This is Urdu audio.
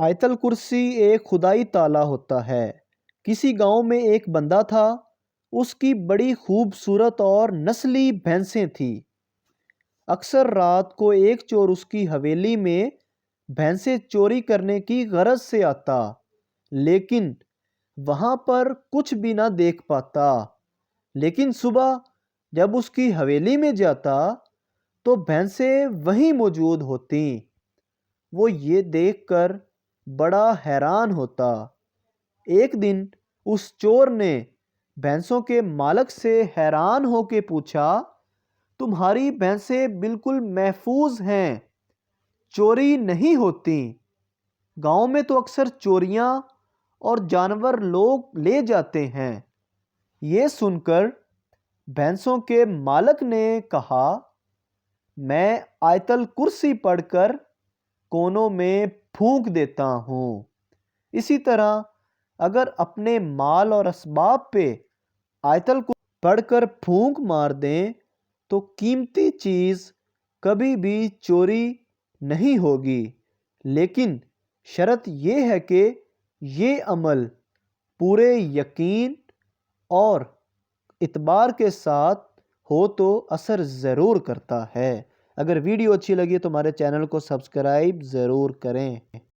آیت الکرسی ایک خدائی تالا ہوتا ہے۔ کسی گاؤں میں ایک بندہ تھا، اس کی بڑی خوبصورت اور نسلی بھینسیں تھیں۔ اکثر رات کو ایک چور اس کی حویلی میں بھینسیں چوری کرنے کی غرض سے آتا، لیکن وہاں پر کچھ بھی نہ دیکھ پاتا۔ لیکن صبح جب اس کی حویلی میں جاتا تو بھینسیں وہیں موجود ہوتیں۔ وہ یہ دیکھ کر بڑا حیران ہوتا۔ ایک دن اس چور نے بھینسوں کے مالک سے حیران ہو کے پوچھا، تمہاری بھینسیں بالکل محفوظ ہیں، چوری نہیں ہوتی۔ گاؤں میں تو اکثر چوریاں اور جانور لوگ لے جاتے ہیں۔ یہ سن کر بھینسوں کے مالک نے کہا، میں آیت الکرسی پڑھ کر کونوں میں پھونک دیتا ہوں۔ اسی طرح اگر اپنے مال اور اسباب پہ آیت الکرسی پڑھ کر پھونک مار دیں تو قیمتی چیز کبھی بھی چوری نہیں ہوگی، لیکن شرط یہ ہے کہ یہ عمل پورے یقین اور اعتبار کے ساتھ ہو تو اثر ضرور کرتا ہے۔ اگر ویڈیو اچھی لگی تو ہمارے چینل کو سبسکرائب ضرور کریں۔